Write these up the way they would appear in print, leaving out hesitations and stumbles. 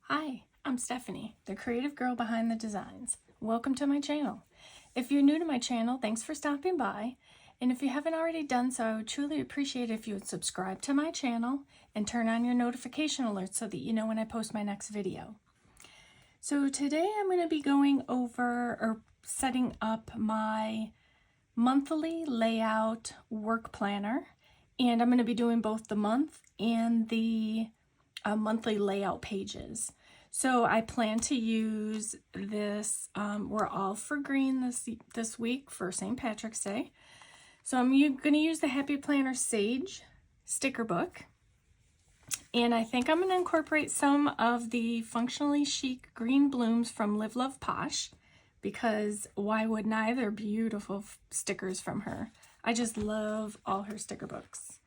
Hi, I'm Stephanie, the creative girl behind the designs. Welcome to my channel. If you're new to my channel, thanks for stopping by. And if you haven't already done so, I would truly appreciate it if you would subscribe to my channel and turn on your notification alerts so that you know when I post my next video. So today I'm going to be going over or setting up my monthly layout work planner. And I'm going to be doing both the month and the monthly layout pages. So I plan to use this, we're all for green this week for St. Patrick's Day. So I'm going to use the Happy Planner Sage sticker book. And I think I'm going to incorporate some of the functionally chic green blooms from Live Love Posh, because why wouldn't I? They're beautiful stickers from her. I just love all her sticker books.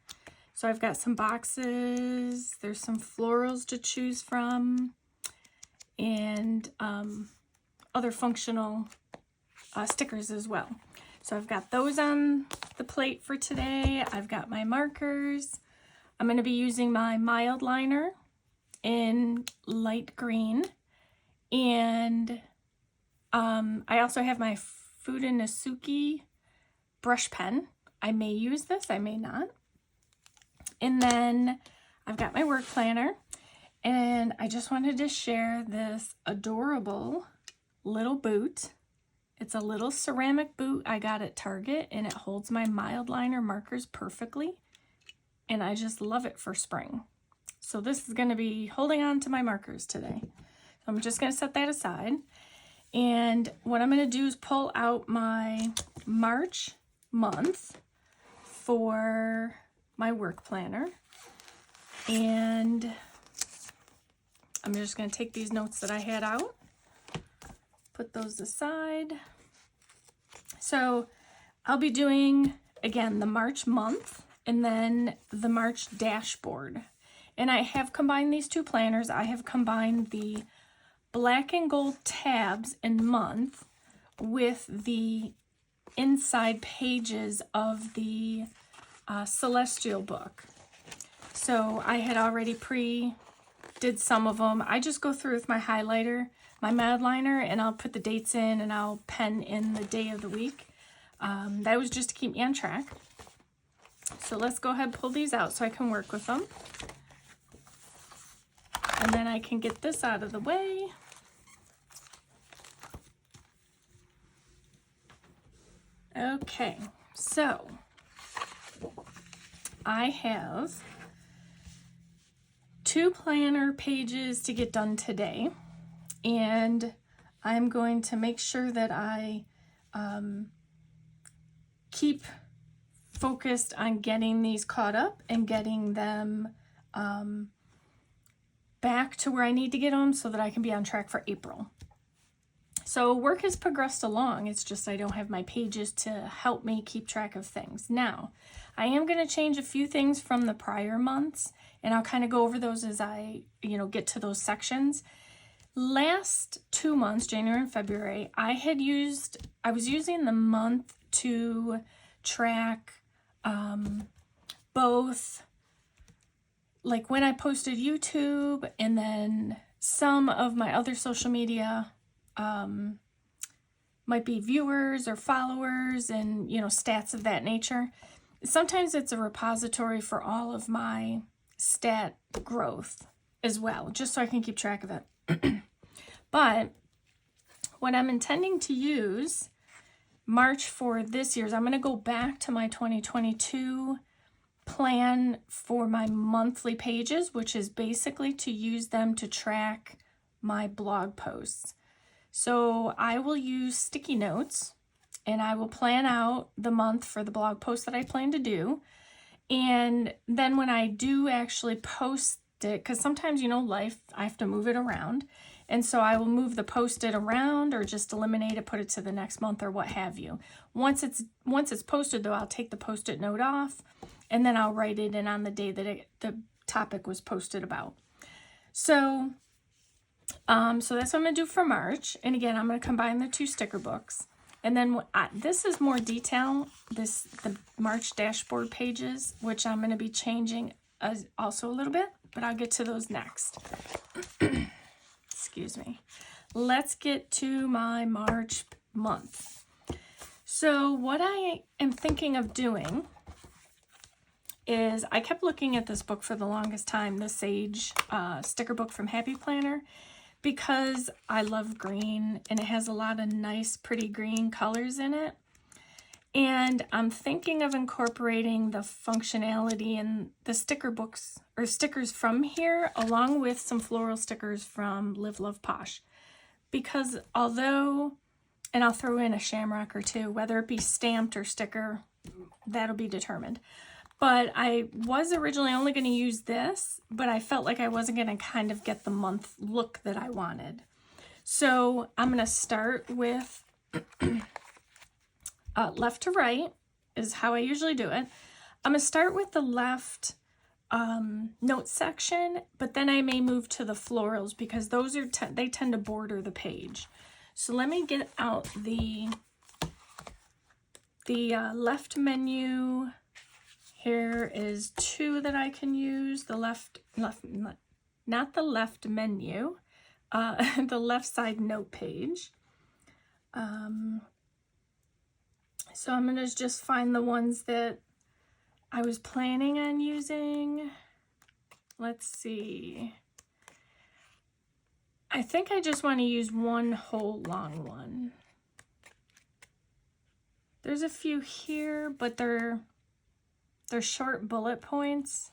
So I've got some boxes, there's some florals to choose from, and other functional stickers as well. So I've got those on the plate for today. I've got my markers. I'm going to be using my mild liner in light green. And I also have my Fudenosuke brush pen. I may use this, I may not. And then I've got my work planner, and I just wanted to share this adorable little boot. It's a little ceramic boot I got at Target, and it holds my mild liner markers perfectly, and I just love it for spring. So this is going to be holding on to my markers today. So I'm just going to set that aside, and what I'm going to do is pull out my March month for my work planner, and I'm just going to take these notes that I had out, put those aside. So I'll be doing again the March month and then the March dashboard, and I have combined these two planners. I have combined the black and gold tabs in month with the inside pages of the Celestial book. So I had already did some of them. I just go through with my highlighter, my mild liner, and I'll put the dates in and I'll pen in the day of the week. That was just to keep me on track. So let's go ahead and pull these out so I can work with them. And then I can get this out of the way. Okay, so I have 2 planner pages to get done today, and I'm going to make sure that I keep focused on getting these caught up and getting them back to where I need to get them so that I can be on track for April. So work has progressed along. It's just I don't have my pages to help me keep track of things. Now, I am going to change a few things from the prior months, and I'll kind of go over those as I, get to those sections. Last 2 months, January and February, I was using the month to track both like when I posted YouTube and then some of my other social media, might be viewers or followers and, stats of that nature. Sometimes it's a repository for all of my stat growth as well, just so I can keep track of it. But what I'm intending to use March for this year's, I'm going to go back to my 2022 plan for my monthly pages, which is basically to use them to track my blog posts. So I will use sticky notes, and I will plan out the month for the blog post that I plan to do. And then when I do actually post it, because sometimes, life, I have to move it around. And so I will move the post-it around or just eliminate it, put it to the next month or what have you. Once it's posted, though, I'll take the post-it note off, and then I'll write it in on the day that the topic was posted about. So that's what I'm going to do for March. And again, I'm going to combine the 2 sticker books. And then this is more detail, the March dashboard pages, which I'm going to be changing also a little bit, but I'll get to those next. excuse me. Let's get to my March month. So what I am thinking of doing is, I kept looking at this book for the longest time, the Sage sticker book from Happy Planner, because I love green and it has a lot of nice, pretty green colors in it. And I'm thinking of incorporating the functionality in the sticker books or stickers from here, along with some floral stickers from Live Love Posh. Because although, and I'll throw in a shamrock or two, whether it be stamped or sticker, that'll be determined. But I was originally only going to use this, but I felt like I wasn't going to kind of get the month look that I wanted. So I'm going to start with left to right is how I usually do it. I'm going to start with the left notes section, but then I may move to the florals because those are they tend to border the page. So let me get out the left menu. Here is two that I can use. The not the left menu, the left side note page. So I'm gonna just find the ones that I was planning on using. Let's see. I think I just want to use one whole long one. There's a few here, but they're short bullet points,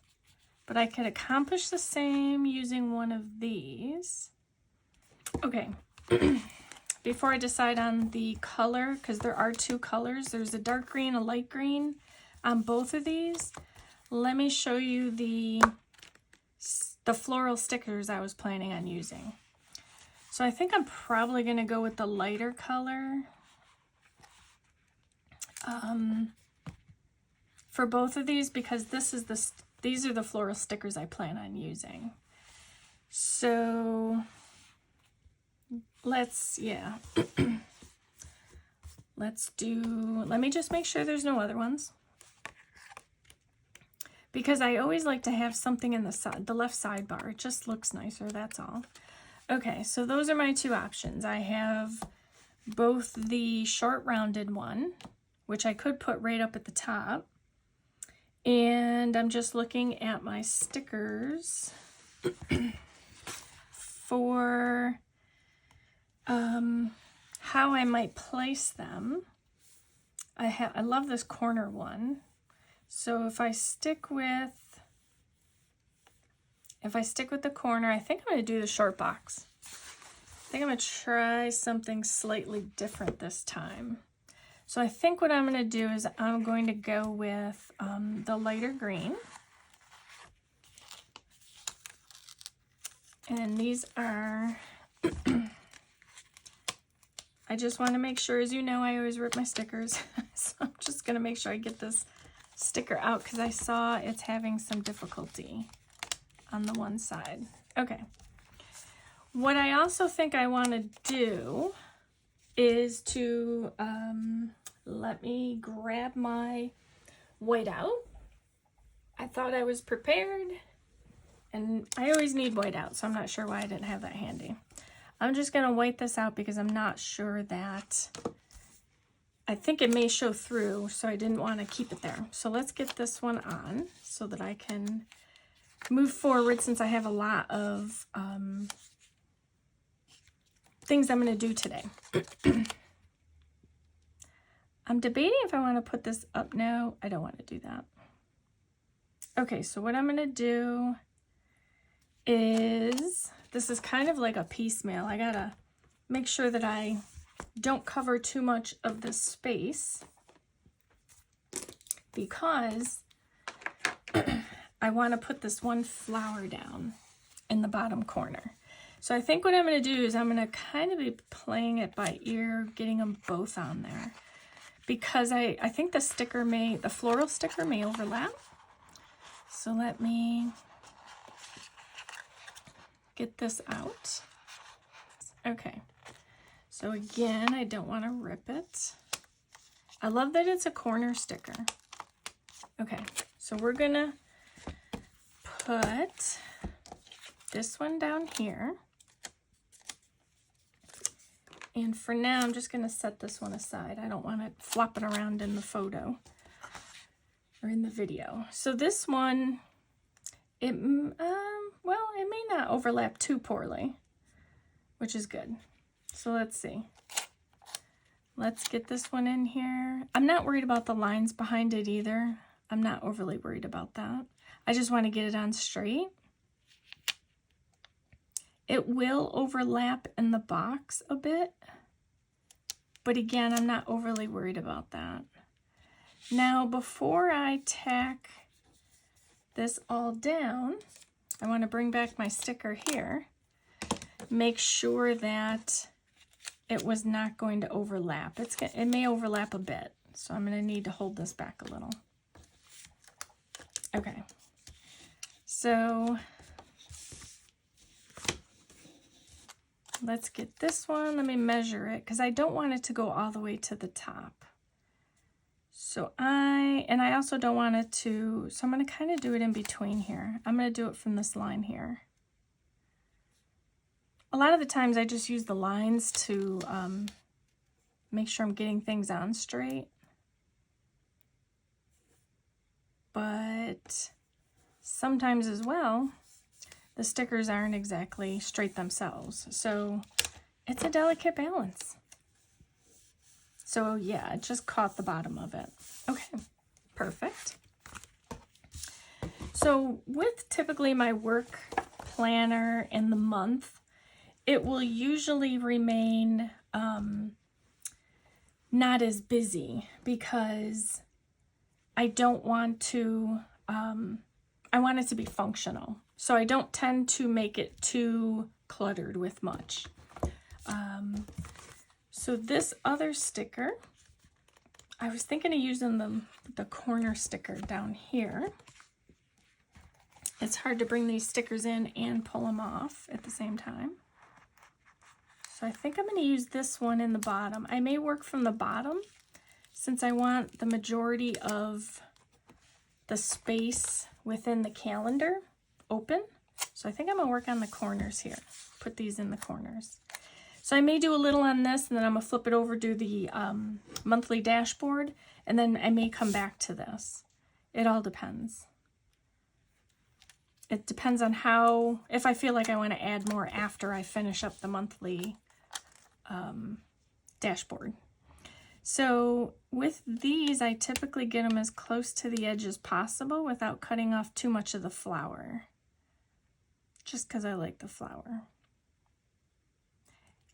but I could accomplish the same using one of these. Okay, before I decide on the color, because there are two colors, there's a dark green, a light green on both of these. Let me show you the floral stickers I was planning on using. So I think I'm probably going to go with the lighter color. For both of these, because these are the floral stickers I plan on using. So let's let me just make sure there's no other ones, because I always like to have something in the left sidebar. It just looks nicer, that's all. Okay, so those are my two options. I have both the short rounded one, which I could put right up at the top. And I'm just looking at my stickers for how I might place them. I love this corner one. So if I stick with the corner, I think I'm going to do the short box. I think I'm going to try something slightly different this time. So I think what I'm going to do is I'm going to go with the lighter green. And these are, I just want to make sure, as you know, I always rip my stickers. So I'm just going to make sure I get this sticker out because I saw it's having some difficulty on the one side. Okay. What I also think I want to do is to, let me grab my whiteout. I thought I was prepared, and I always need whiteout, so I'm not sure why I didn't have that handy. I'm just going to white this out because I'm not sure that, I think it may show through, so I didn't want to keep it there. So let's get this one on so that I can move forward, since I have a lot of things I'm going to do today. I'm debating if I want to put this up now. I don't want to do that. Okay, so what I'm going to do is, this is kind of like a piecemeal. I got to make sure that I don't cover too much of this space, because I want to put this one flower down in the bottom corner. So I think what I'm going to do is I'm going to kind of be playing it by ear, getting them both on there, because I think the floral sticker may overlap. So let me get this out. Okay. So again, I don't want to rip it. I love that it's a corner sticker. Okay, so we're gonna put this one down here. And for now, I'm just going to set this one aside. I don't want it flopping around in the photo or in the video. So this one, well, it may not overlap too poorly, which is good. So let's see. Let's get this one in here. I'm not worried about the lines behind it either. I'm not overly worried about that. I just want to get it on straight. It will overlap in the box a bit, but again, I'm not overly worried about that. Now, before I tack this all down, I want to bring back my sticker here. Make sure that it was not going to overlap. It may overlap a bit, so I'm going to need to hold this back a little. Okay, so let's get this one. Let me measure it because I don't want it to go all the way to the top. So I also don't want it to, so I'm going to kind of do it in between here. I'm going to do it from this line here. A lot of the times I just use the lines to make sure I'm getting things on straight. But sometimes as well, the stickers aren't exactly straight themselves. So it's a delicate balance. So yeah, it just caught the bottom of it. Okay, perfect. So with typically my work planner in the month, it will usually remain not as busy because I don't want to, I want it to be functional. So I don't tend to make it too cluttered with much. So this other sticker, I was thinking of using the corner sticker down here. It's hard to bring these stickers in and pull them off at the same time. So I think I'm going to use this one in the bottom. I may work from the bottom since I want the majority of the space within the calendar open. So I think I'm going to work on the corners here. Put these in the corners. So I may do a little on this, and then I'm going to flip it over to the monthly dashboard, and then I may come back to this. It all depends. It depends on how, if I feel like I want to add more after I finish up the monthly dashboard. So with these, I typically get them as close to the edge as possible without cutting off too much of the flower, just because I like the flower.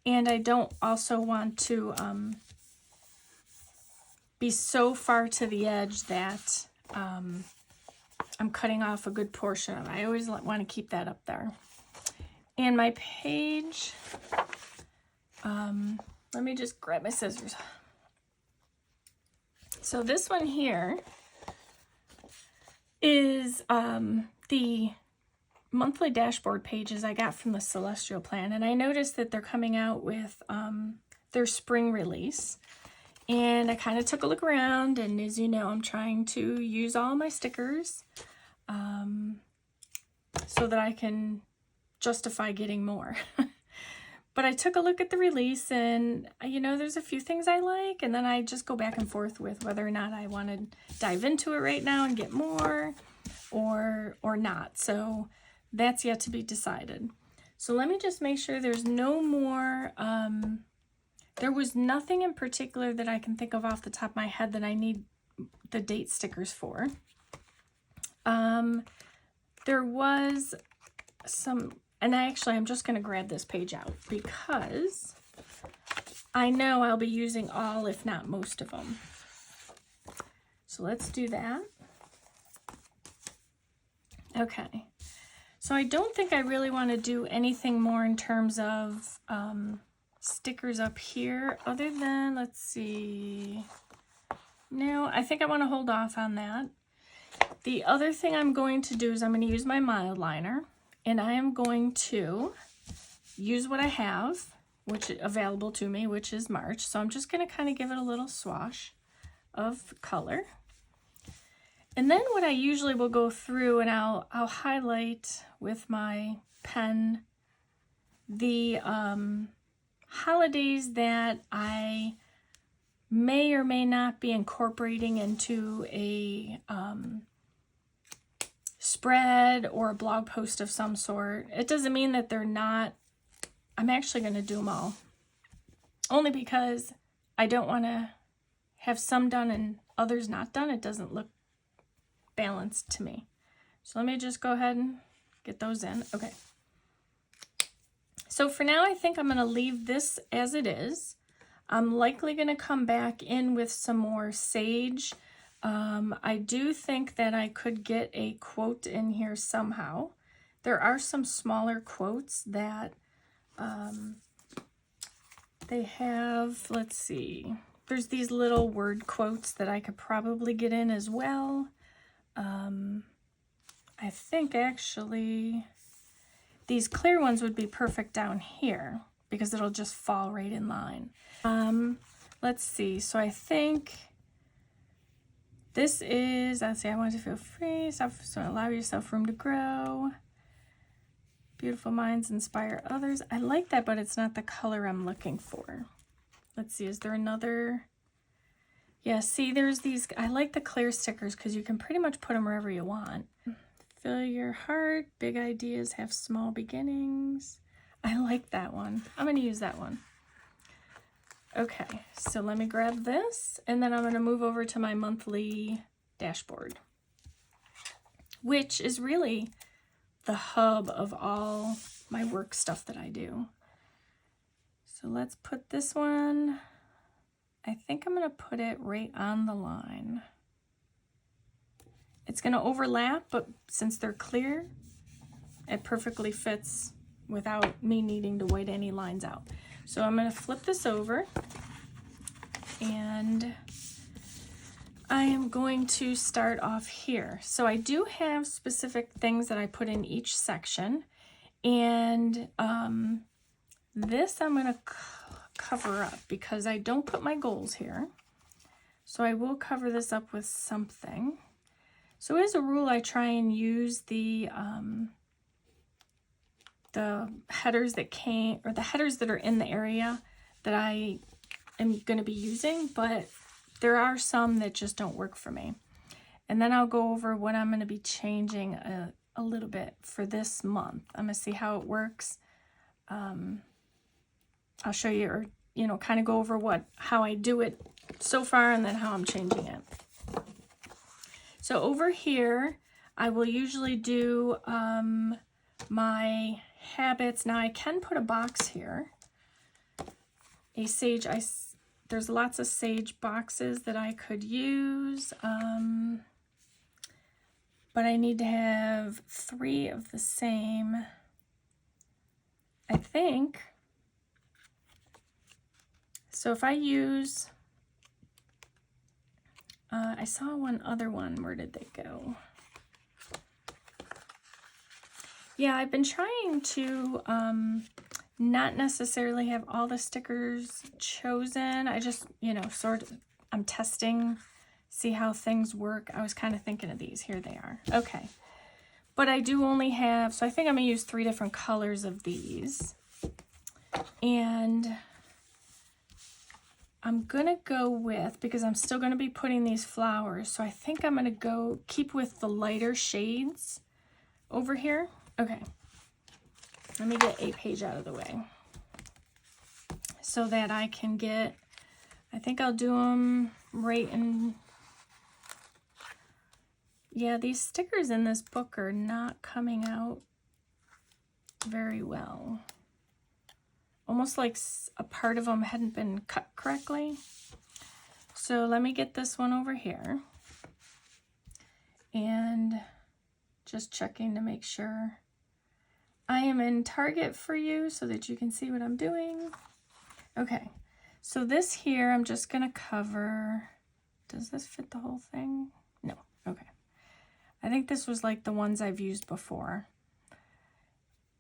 And I don't also want to be so far to the edge that I'm cutting off a good portion of it. I always want to keep that up there. And my page, let me just grab my scissors. So this one here is the monthly dashboard pages I got from the Celestial Plan, and I noticed that they're coming out with their spring release. And I kind of took a look around, and as you know, I'm trying to use all my stickers so that I can justify getting more. But I took a look at the release, and you know, there's a few things I like, and then I just go back and forth with whether or not I want to dive into it right now and get more or not. So that's yet to be decided. So let me just make sure there's no more, there was nothing in particular that I can think of off the top of my head that I need the date stickers for. There was some, and I'm just going to grab this page out because I know I'll be using all, if not most of them. So let's do that. Okay. So I don't think I really want to do anything more in terms of stickers up here other than, let's see. No, I think I want to hold off on that. The other thing I'm going to do is I'm going to use my mild liner, and I am going to use what I have, which is available to me, which is March. So I'm just going to kind of give it a little swash of color. And then what I usually will go through, and I'll highlight with my pen the holidays that I may or may not be incorporating into a spread or a blog post of some sort. It doesn't mean that they're not. I'm actually going to do them all. Only because I don't want to have some done and others not done. It doesn't look balanced to me. So let me just go ahead and get those in. Okay. So for now, I think I'm going to leave this as it is. I'm likely going to come back in with some more sage. I do think that I could get a quote in here somehow. There are some smaller quotes that they have. Let's see. There's these little word quotes that I could probably get in as well. I think actually these clear ones would be perfect down here because it'll just fall right in line. Let's see. So I think this is, let's see, I want to feel free, so allow yourself room to grow. Beautiful minds inspire others. I like that, but it's not the color I'm looking for. Let's see, is there another? Yeah, see, there's these, I like the clear stickers because you can pretty much put them wherever you want. Fill your heart, big ideas have small beginnings. I like that one. I'm going to use that one. Okay, so let me grab this, and then I'm going to move over to my monthly dashboard, which is really the hub of all my work stuff that I do. So let's put this one, I think I'm going to put it right on the line. It's going to overlap, but since they're clear, it perfectly fits without me needing to white any lines out. So I'm going to flip this over, and I am going to start off here. So I do have specific things that I put in each section, and this I'm going to cover up because I don't put my goals here. So I will cover this up with something. So as a rule, I try and use the headers that came, or the headers that are in the area that I am going to be using, but there are some that just don't work for me. And then I'll go over what I'm going to be changing a little bit for this month. I'm going to see how it works. I'll show you, or, you know, kind of go over how I do it so far and then how I'm changing it. So over here, I will usually do my habits. Now I can put a box here. A sage, there's lots of sage boxes that I could use, but I need to have 3 of the same, I think. So if I use, I saw one other one, where did they go? Yeah, I've been trying to not necessarily have all the stickers chosen. I just, you know, I'm testing, see how things work. I was kind of thinking of these. Here they are. Okay. But I do only have, so I think I'm going to use 3 different colors of these. And I'm going to go with, because I'm still going to be putting these flowers, so I think I'm going to keep with the lighter shades over here. Okay, let me get a page out of the way so that I can get, I think I'll do them right in, yeah, these stickers in this book are not coming out very well. Almost like a part of them hadn't been cut correctly. So let me get this one over here. And just checking to make sure I am in target for you so that you can see what I'm doing. Okay, so this here I'm just going to cover. Does this fit the whole thing? No. Okay. I think this was like the ones I've used before.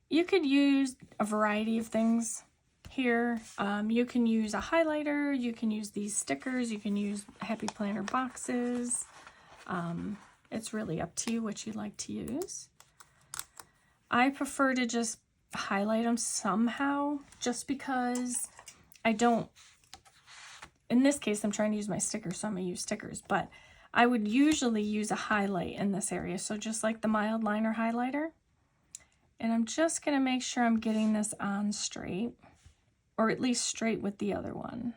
You could use a variety of things here. You can use a highlighter, you can use these stickers, you can use Happy Planner boxes. It's really up to you what you like to use. I prefer to just highlight them somehow, just because don't, in this case, I'm trying to use my stickers, so I'm going to use stickers, but I would usually use a highlight in this area. So just like the mild liner highlighter. And I'm just going to make sure I'm getting this on straight, or at least straight with the other one,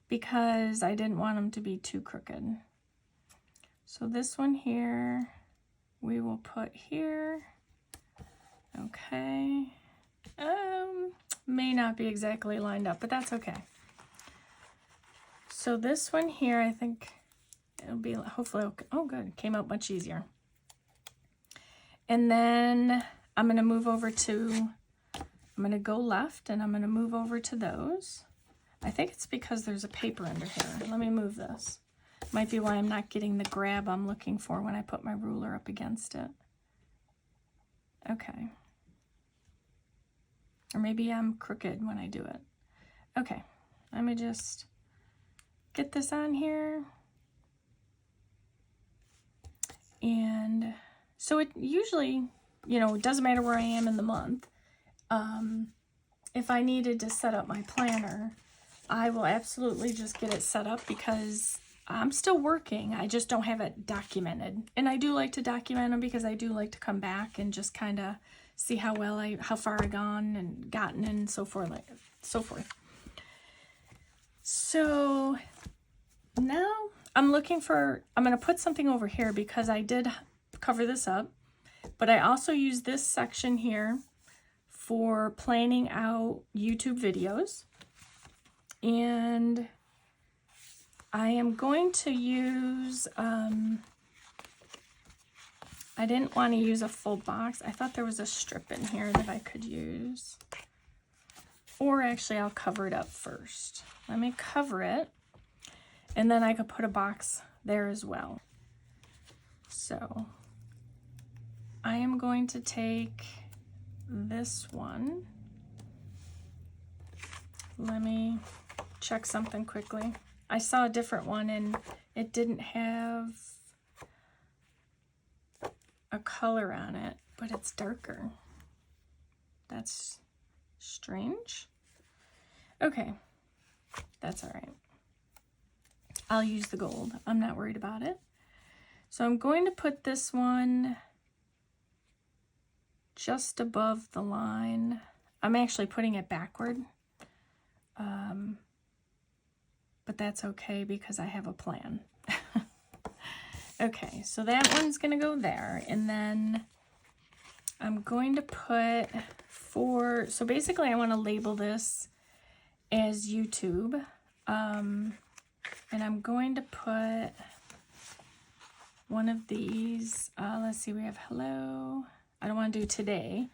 because I didn't want them to be too crooked. So this one here, we will put here. Okay. May not be exactly lined up, but that's okay. So this one here, I think it'll be hopefully okay. Oh, good. Came out much easier. And then I'm going to move over to, I'm going to go left and I'm going to move over to those. I think it's because there's a paper under here. Let me move this. Might be why I'm not getting the grab I'm looking for when I put my ruler up against it. Okay. Or maybe I'm crooked when I do it. Okay, let me just get this on here. And so it usually, you know, it doesn't matter where I am in the month. If I needed to set up my planner, I will absolutely just get it set up because I'm still working. I just don't have it documented. And I do like to document them because I do like to come back and just kind of see how far I've gone and gotten and so forth, So now I'm looking for, I'm going to put something over here because I did cover this up, but I also use this section here for planning out YouTube videos. And I am going to use, I didn't want to use a full box. I thought there was a strip in here that I could use. Or actually, I'll cover it up first. Let me cover it. And then I could put a box there as well. So I am going to take this one. Let me check something quickly. I saw a different one and it didn't have a color on it, but it's darker. That's strange. Okay, that's all right. I'll use the gold. I'm not worried about it. So I'm going to put this one just above the line. I'm actually putting it backward. But that's okay because I have a plan. Okay, so that one's gonna go there. And then I'm going to put so basically I wanna label this as YouTube. And I'm going to put one of these, let's see, we have hello. I don't want to do today.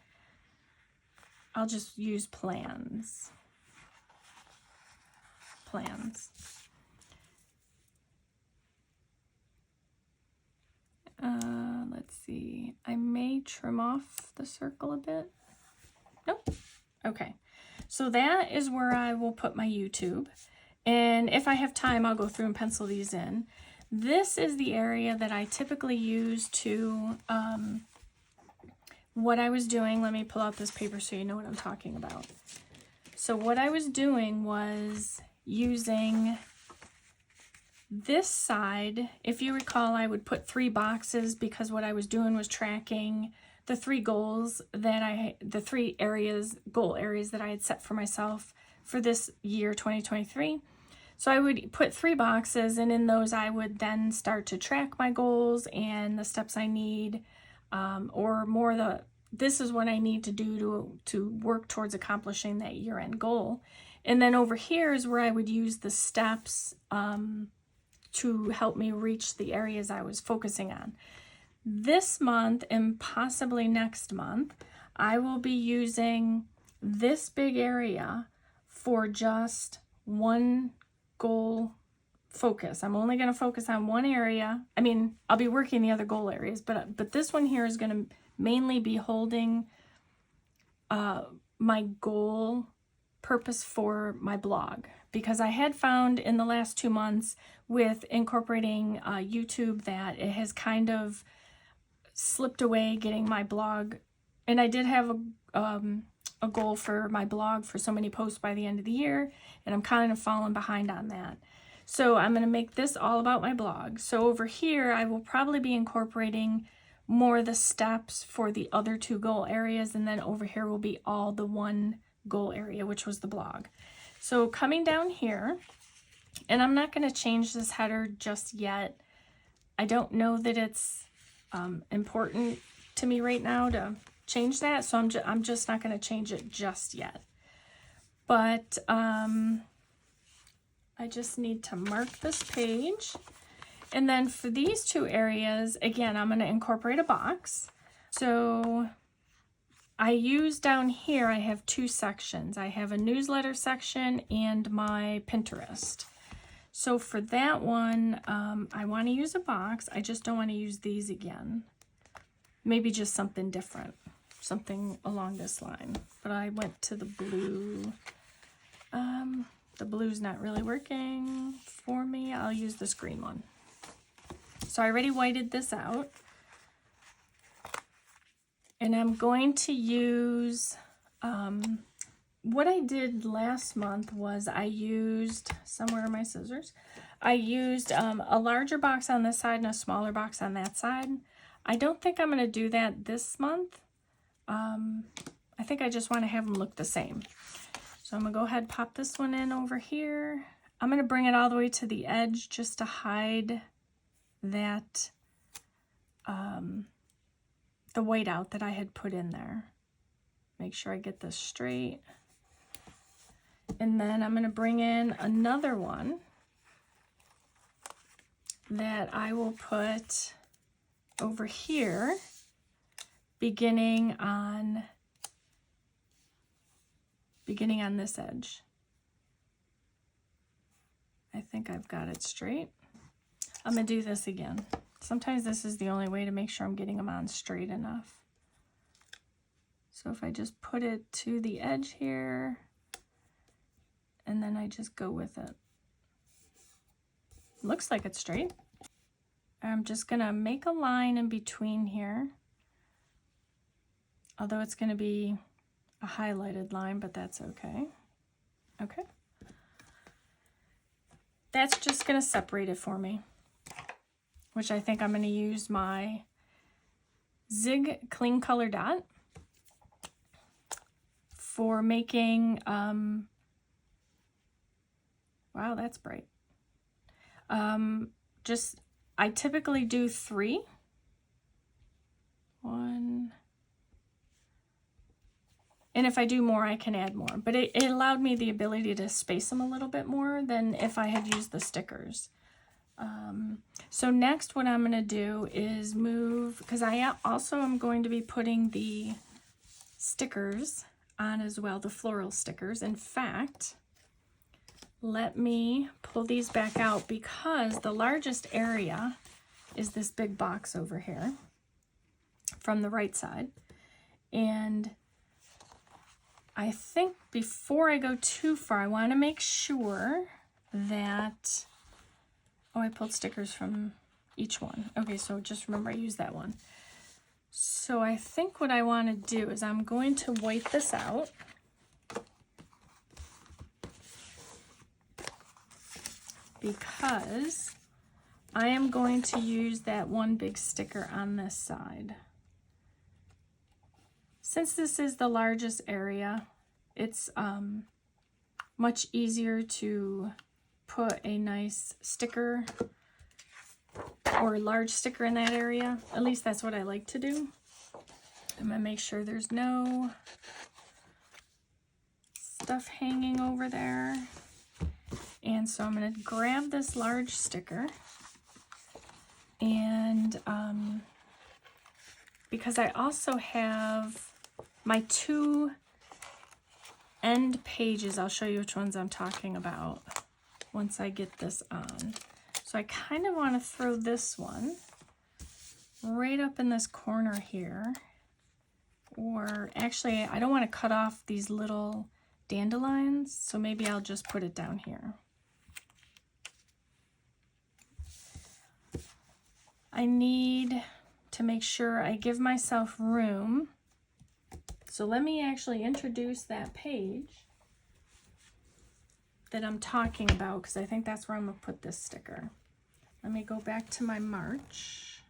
I'll just use plans. Let's see. I may trim off the circle a bit. Nope. Okay. So that is where I will put my YouTube. And if I have time, I'll go through and pencil these in. This is the area that I typically use to, what I was doing. Let me pull out this paper so you know what I'm talking about. So what I was doing was using this side. If you recall, I would put 3 boxes because what I was doing was tracking the 3 goals that the 3 goal areas that I had set for myself for this year, 2023. So I would put 3 boxes, and in those I would then start to track my goals and the steps I need, or more this is what I need to do to work towards accomplishing that year-end goal. And then over here is where I would use the steps to help me reach the areas I was focusing on. This month and possibly next month, I will be using this big area for just one goal focus. I'm only going to focus on one area. I mean, I'll be working the other goal areas, but this one here is going to mainly be holding my goal purpose for my blog, because I had found in the last 2 months with incorporating YouTube that it has kind of slipped away getting my blog. And I did have a goal for my blog for so many posts by the end of the year, and I'm kind of falling behind on that. So I'm going to make this all about my blog. So over here, I will probably be incorporating more of the steps for the other 2 goal areas, and then over here will be all the 1 goal area, which was the blog. So coming down here, and I'm not going to change this header just yet. I don't know that it's important to me right now to change that, so I'm just not going to change it just yet. But I just need to mark this page. And then for these 2 areas, again, I'm going to incorporate a box. So I use down here, I have 2 sections. I have a newsletter section and my Pinterest. So for that one, I want to use a box. I just don't want to use these again. Maybe just something different, something along this line. But I went to the blue. The blue's not really working for me. I'll use this green one. So I already whited this out. And I'm going to use, what I did last month was I used, somewhere are my scissors, I used a larger box on this side and a smaller box on that side. I don't think I'm going to do that this month. I think I just want to have them look the same. So I'm going to go ahead and pop this one in over here. I'm going to bring it all the way to the edge just to hide that, the whiteout that I had put in there. Make sure I get this straight. And then I'm going to bring in another one that I will put over here, beginning on this edge. I think I've got it straight. I'm going to do this again. Sometimes this is the only way to make sure I'm getting them on straight enough. So if I just put it to the edge here, and then I just go with it. Looks like it's straight. I'm just going to make a line in between here. Although it's going to be a highlighted line, but that's okay. Okay. That's just going to separate it for me, which I think I'm going to use my Zig Clean Color Dot for making, wow, that's bright. I typically do 3. 1. And if I do more, I can add more. But it allowed me the ability to space them a little bit more than if I had used the stickers. So next what I'm going to do is move, because I also am going to be putting the stickers on as well, the floral stickers. In fact, let me pull these back out because the largest area is this big box over here from the right side. And I think before I go too far, I want to make sure that, oh, I pulled stickers from each one. Okay, so just remember I used that one. So I think what I want to do is I'm going to white this out. Because I am going to use that one big sticker on this side. Since this is the largest area, it's much easier to put a nice sticker or a large sticker in that area. At least that's what I like to do. I'm going to make sure there's no stuff hanging over there. And so I'm going to grab this large sticker, and because I also have my 2 end pages, I'll show you which ones I'm talking about once I get this on. So I kind of want to throw this one right up in this corner here, or actually I don't want to cut off these little dandelions, so maybe I'll just put it down here. I need to make sure I give myself room So let me actually introduce that page that I'm talking about, because I think that's where I'm going to put this sticker. Let me go back to my March.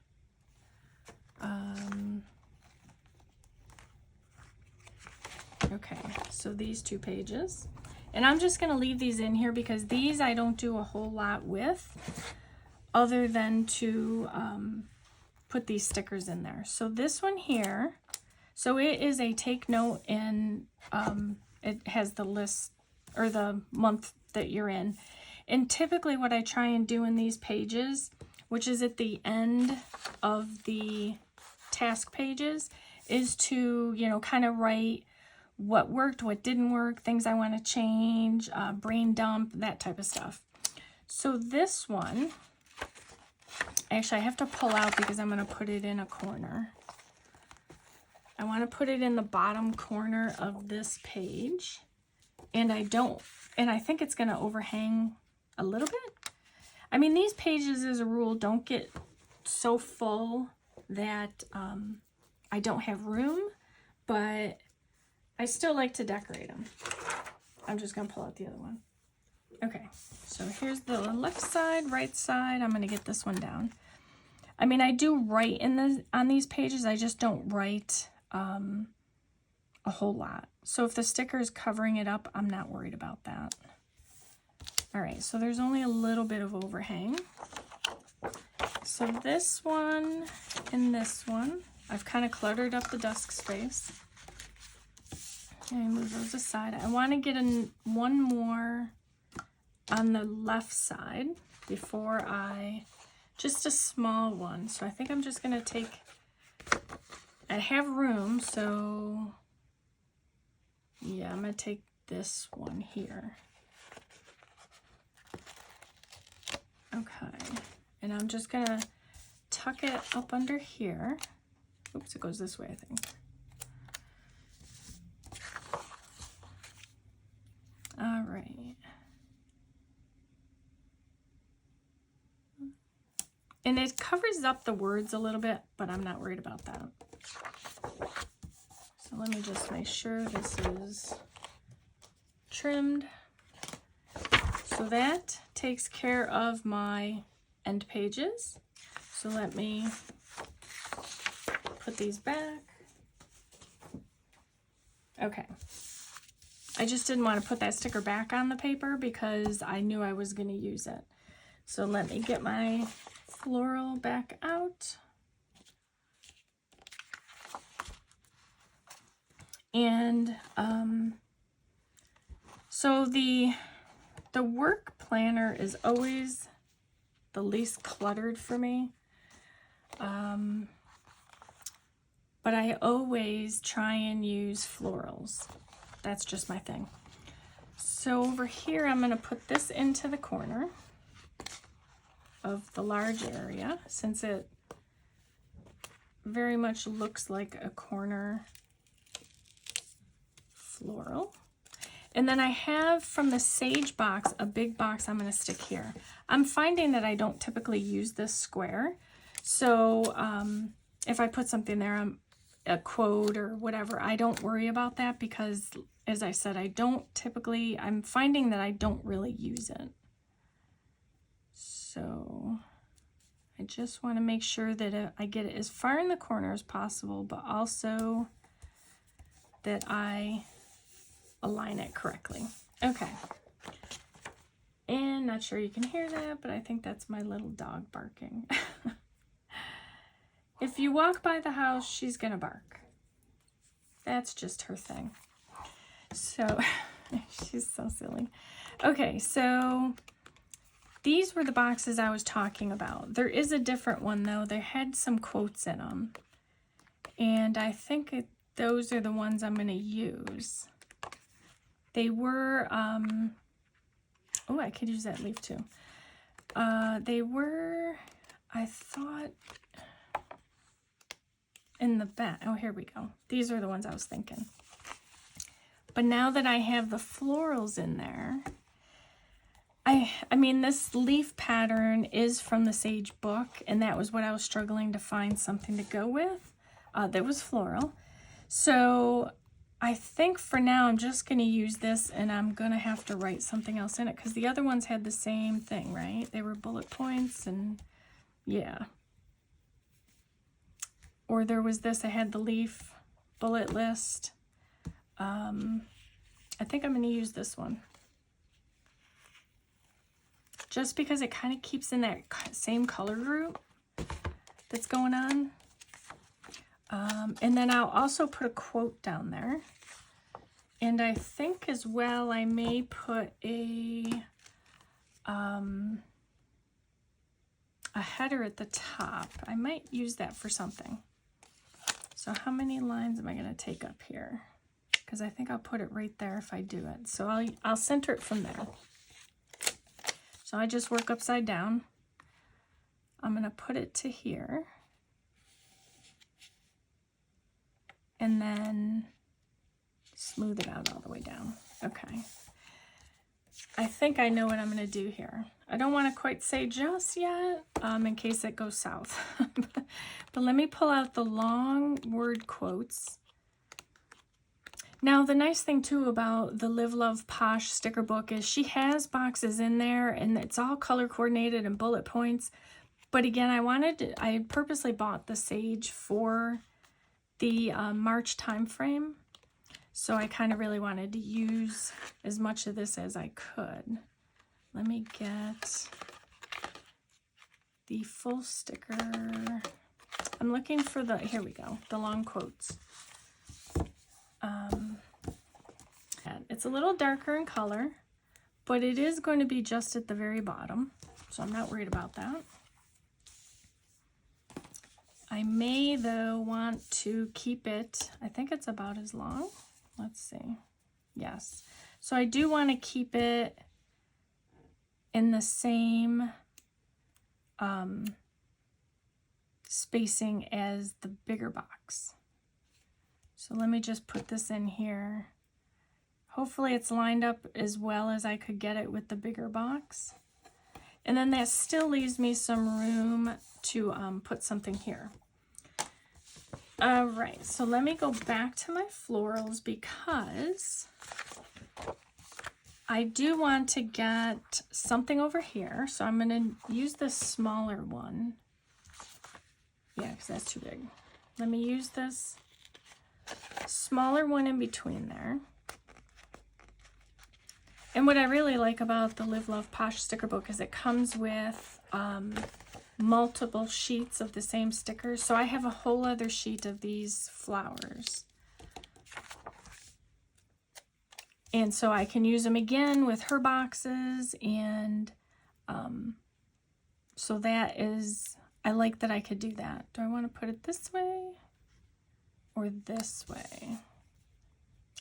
Okay, so these 2 pages. And I'm just going to leave these in here because these I don't do a whole lot with other than to put these stickers in there. So this one here, so it is a take note, and it has the list or the month that you're in. And typically what I try and do in these pages, which is at the end of the task pages, is to, you know, kind of write what worked, what didn't work, things I want to change, brain dump, that type of stuff. So this one, actually I have to pull out because I'm going to put it in a corner. I want to put it in the bottom corner of this page. And I think it's going to overhang a little bit. I mean, these pages as a rule don't get so full that I don't have room, but I still like to decorate them. I'm just going to pull out the other one. Okay, so here's the left side, right side. I'm going to get this one down. I mean, I do write on these pages. I just don't write a whole lot. So if the sticker is covering it up, I'm not worried about that. All right, so there's only a little bit of overhang. So this one and this one, I've kind of cluttered up the desk space. Let me move those aside. I want to get one more on the left side before just a small one. So I think I'm just going to take, I have room, so yeah, I'm going to take this one here. Okay, and I'm just going to tuck it up under here. Oops, it goes this way, I think. All right. And it covers up the words a little bit, but I'm not worried about that. So let me just make sure this is trimmed. So that takes care of my end pages. So let me put these back. Okay. I just didn't want to put that sticker back on the paper because I knew I was going to use it. So let me get my floral back out. And so the work planner is always the least cluttered for me. But I always try and use florals. That's just my thing. So over here, I'm going to put this into the corner of the large area, since it very much looks like a corner floral. And then I have from the Sage box, a big box I'm going to stick here. I'm finding that I don't typically use this square. So if I put something there, a quote or whatever, I don't worry about that because, as I said, I'm finding that I don't really use it. So I just want to make sure that I get it as far in the corner as possible, but also that I align it correctly. Okay. And not sure you can hear that, but I think that's my little dog barking. If you walk by the house, she's gonna bark. That's just her thing. So, she's so silly. Okay, so these were the boxes I was talking about. There is a different one though. They had some quotes in them. And I think those are the ones I'm gonna use. They were, oh, I could use that leaf too. They were, I thought, in the back. Oh, here we go. These are the ones I was thinking. But now that I have the florals in there, I mean, this leaf pattern is from the Sage book, and that was what I was struggling to find something to go with that was floral. So I think for now I'm just going to use this, and I'm going to have to write something else in it because the other ones had the same thing, right? They were bullet points, and yeah. Or there was this, I had the leaf bullet list. I think I'm going to use this one. Just because it kind of keeps in that same color group that's going on. And then I'll also put a quote down there. And I think as well I may put a header at the top. I might use that for something. So how many lines am I going to take up here? Because I think I'll put it right there if I do it. So I'll center it from there. So I just work upside down. I'm going to put it to here. And then smooth it out all the way down. Okay. I think I know what I'm going to do here. I don't want to quite say just yet, in case it goes south. But let me pull out the long word quotes. Now, the nice thing too about the Live Love Posh sticker book is she has boxes in there, and it's all color coordinated and bullet points. But again, I had purposely bought the Sage for the March time frame. So I kind of really wanted to use as much of this as I could. Let me get the full sticker. I'm looking for the, here we go, the long quotes. It's a little darker in color, but it is going to be just at the very bottom, so I'm not worried about that. I may, though, want to keep it, I think it's about as long. Let's see. Yes. So I do want to keep it in the same spacing as the bigger box. So let me just put this in here. Hopefully it's lined up as well as I could get it with the bigger box. And then that still leaves me some room to put something here. All right, so let me go back to my florals because I do want to get something over here. So I'm going to use this smaller one. Yeah, because that's too big. Let me use this smaller one in between there. And what I really like about the Live Love Posh sticker book is it comes with multiple sheets of the same stickers. So I have a whole other sheet of these flowers. And so I can use them again with her boxes. And so that is, I like that I could do that. Do I want to put it this way or this way?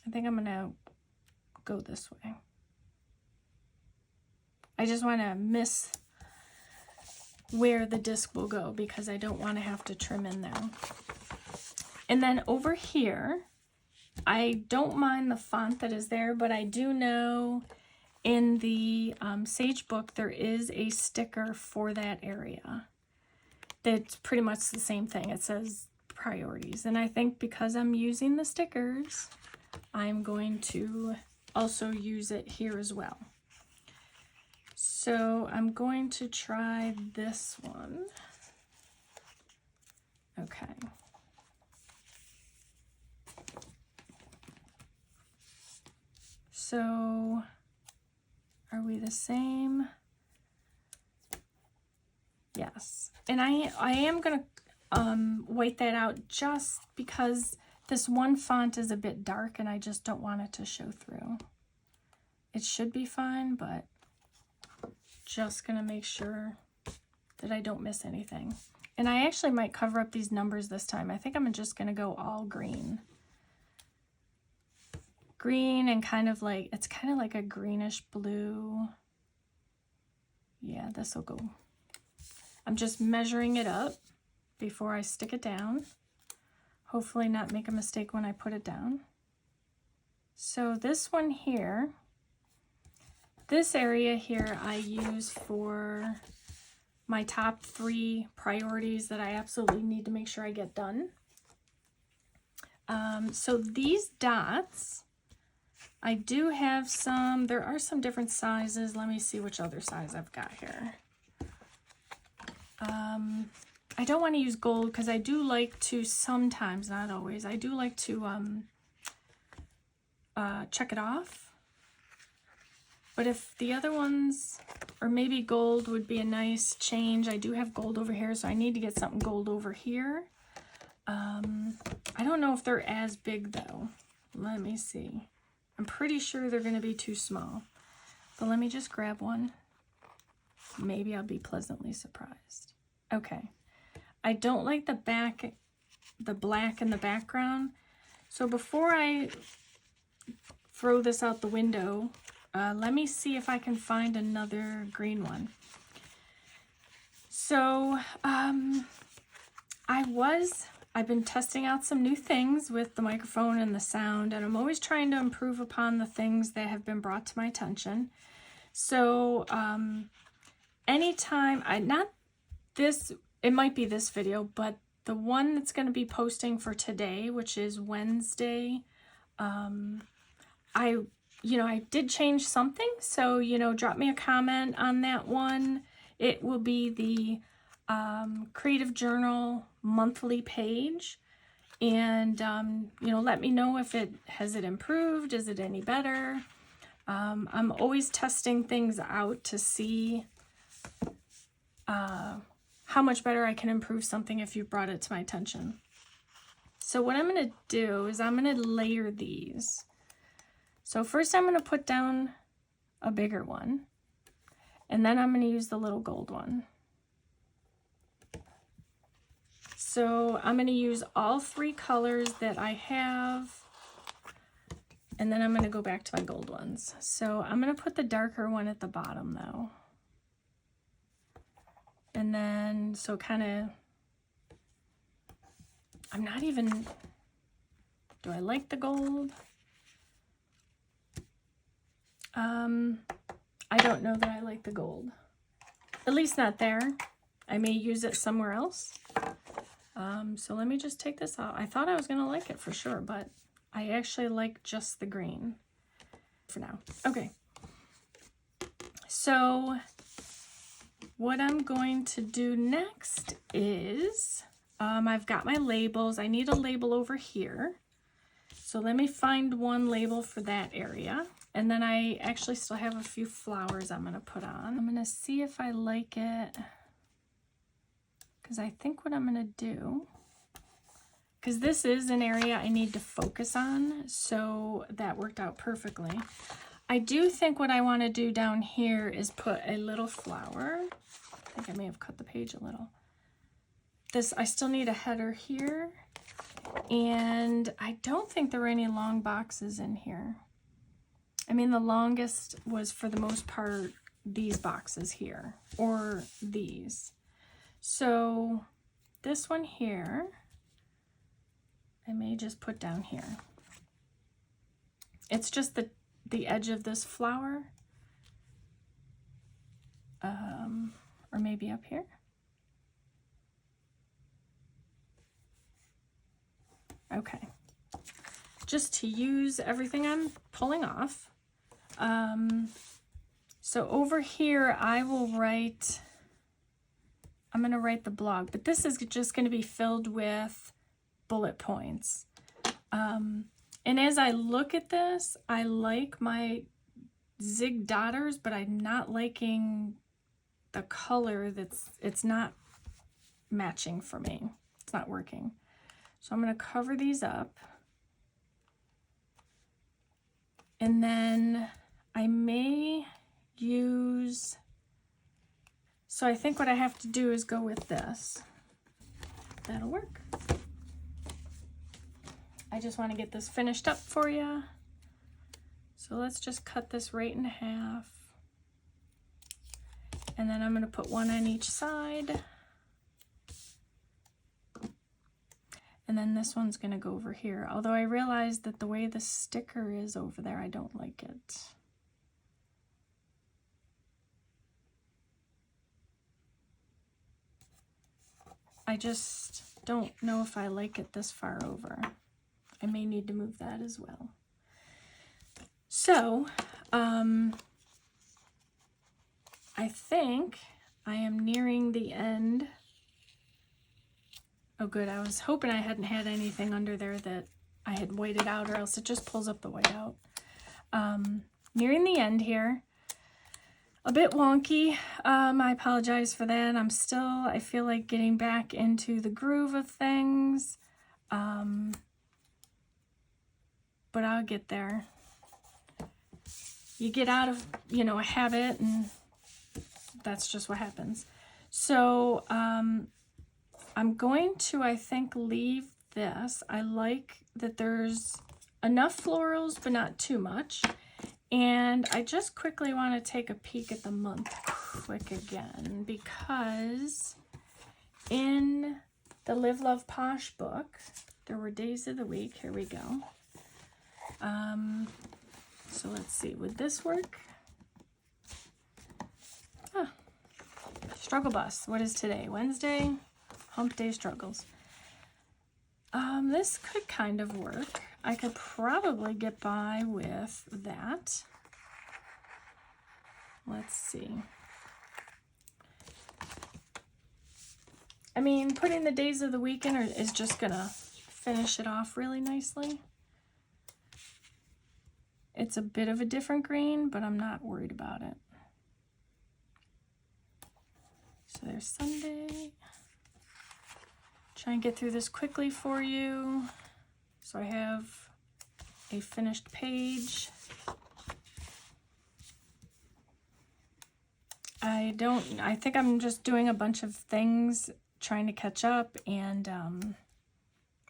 I think I'm going to go this way. I just want to miss where the disc will go because I don't want to have to trim in there. And then over here, I don't mind the font that is there, but I do know in the Sage book there is a sticker for that area that's pretty much the same thing. It says priorities, and I think because I'm using the stickers, I'm going to also use it here as well. So I'm going to try this one. Okay. So are we the same? Yes. And I am going to white that out just because this one font is a bit dark and I just don't want it to show through. It should be fine, but just going to make sure that I don't miss anything. And I actually might cover up these numbers this time. I think I'm just going to go all green. Green and kind of like, it's kind of like a greenish blue. Yeah, this will go. I'm just measuring it up before I stick it down. Hopefully not make a mistake when I put it down. So this one here, this area here I use for my top 3 priorities that I absolutely need to make sure I get done. So these dots, I do have some, there are some different sizes. Let me see which other size I've got here. I don't want to use gold because I do like to sometimes, not always, I do like to check it off. But if the other ones, or maybe gold would be a nice change. I do have gold over here, so I need to get something gold over here. I don't know if they're as big though. Let me see. I'm pretty sure they're going to be too small. But let me just grab one. Maybe I'll be pleasantly surprised. Okay. I don't like the black in the background. So before I throw this out the window, let me see if I can find another green one. So I've been testing out some new things with the microphone and the sound, and I'm always trying to improve upon the things that have been brought to my attention. So anytime, it might be this video, but the one that's going to be posting for today, which is Wednesday, I did change something, so, drop me a comment on that one. It will be the Creative Journal monthly page, and, let me know if it improved, is it any better? I'm always testing things out to see how much better I can improve something if you brought it to my attention. So what I'm going to do is I'm going to layer these. So first I'm going to put down a bigger one, and then I'm going to use the little gold one. So I'm going to use all three colors that I have, and then I'm going to go back to my gold ones. So I'm going to put the darker one at the bottom though. And then, so kind of, do I like the gold? I don't know that I like the gold. At least not there. I may use it somewhere else. So let me just take this out. I thought I was going to like it for sure, but I actually like just the green for now. Okay. So what I'm going to do next is, I've got my labels. I need a label over here. So let me find one label for that area. And then I actually still have a few flowers I'm going to put on. I'm going to see if I like it, because I think what I'm going to do, because this is an area I need to focus on, so that worked out perfectly. I do think what I want to do down here is put a little flower. I think I may have cut the page a little. I still need a header here, and I don't think there are any long boxes in here. I mean, the longest was, for the most part, these boxes here, or these. So this one here, I may just put down here. It's just the edge of this flower, or maybe up here. Okay, just to use everything I'm pulling off. So over here, I'm going to write the blog, but this is just going to be filled with bullet points. And as I look at this, I like my zig dotters, but I'm not liking the color it's not matching for me. It's not working. So I'm going to cover these up. And then I may use, so I think what I have to do is go with this. That'll work. I just want to get this finished up for you. So let's just cut this right in half. And then I'm going to put one on each side. And then this one's going to go over here. Although I realize that the way the sticker is over there, I don't like it. I just don't know if I like it this far over. I may need to move that as well. So, I think I am nearing the end. Oh good, I was hoping I hadn't had anything under there that I had whited out, or else it just pulls up the whiteout. Nearing the end here. A bit wonky. I apologize for that. I feel like getting back into the groove of things. But I'll get there. You get out of, a habit, and that's just what happens. So, I'm going to, I think, leave this. I like that there's enough florals, but not too much. And I just quickly want to take a peek at the month quick again, because in the Live, Love, Posh book, there were days of the week. Here we go. So let's see, would this work? Struggle bus. What is today? Wednesday? Hump day struggles. This could kind of work. I could probably get by with that. Let's see. I mean, putting the days of the week in is just gonna finish it off really nicely. It's a bit of a different green, but I'm not worried about it. So there's Sunday. Try and get through this quickly for you. So I have a finished page. I think I'm just doing a bunch of things, trying to catch up, and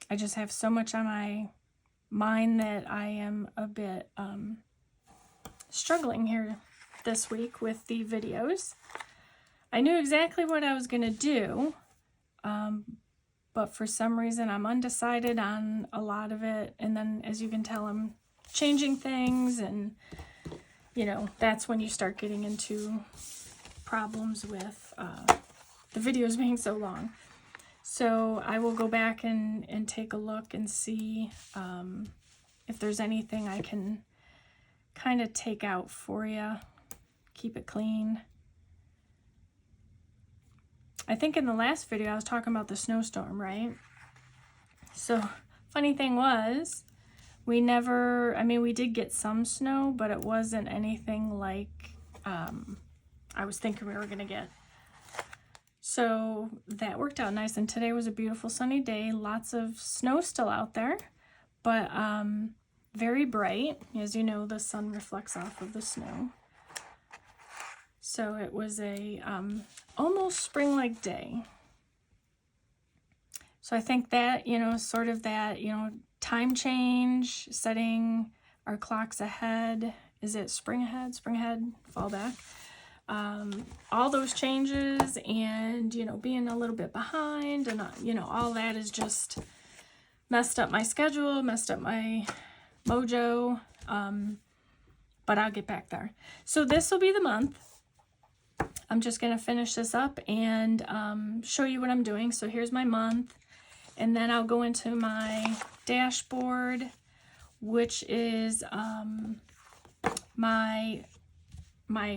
I just have so much on my mind that I am a bit struggling here this week with the videos. I knew exactly what I was going to do, but for some reason I'm undecided on a lot of it, and then as you can tell, I'm changing things, and that's when you start getting into problems with the videos being so long. So I will go back and take a look and see if there's anything I can kind of take out for you, keep it clean. I think in the last video I was talking about the snowstorm, right? So funny thing was, we did get some snow, but it wasn't anything like I was thinking we were gonna get. So that worked out nice, and today was a beautiful sunny day. Lots of snow still out there, but very bright. As you know, the sun reflects off of the snow. So it was a almost spring-like day. So I think that, sort of that, time change, setting our clocks ahead. Is it spring ahead, fall back? All those changes, and, being a little bit behind, and, all that is just messed up my schedule, messed up my mojo, but I'll get back there. So this will be the month. I'm just going to finish this up and show you what I'm doing. So here's my month, and then I'll go into my dashboard, which is my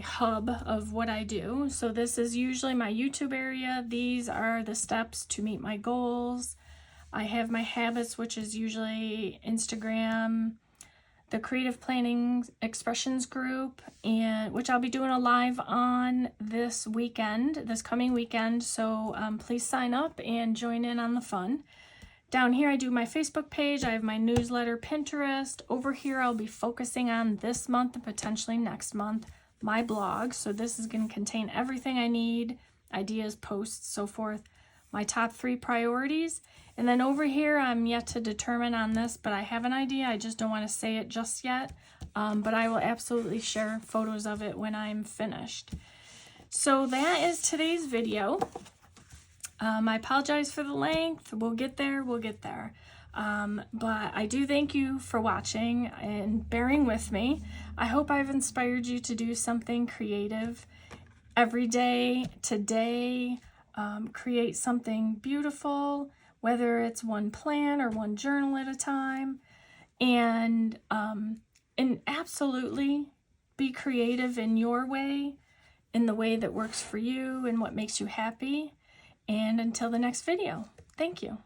hub of what I do. So this is usually my YouTube area. These are the steps to meet my goals. I have my habits, which is usually Instagram, the Creative Planning Expressions group, and which I'll be doing a live on this coming weekend. So please sign up and join in on the fun. Down here I do my Facebook page. I have my newsletter, Pinterest. Over here I'll be focusing on this month and potentially next month, my blog. So this is going to contain everything I need, ideas, posts, so forth, my top 3 priorities. And then over here, I'm yet to determine on this, but I have an idea. I just don't want to say it just yet. But I will absolutely share photos of it when I'm finished. So that is today's video. I apologize for the length. We'll get there. But I do thank you for watching and bearing with me. I hope I've inspired you to do something creative every day, today. Create something beautiful, whether it's one plan or one journal at a time, and absolutely be creative in your way, in the way that works for you and what makes you happy. And until the next video, thank you.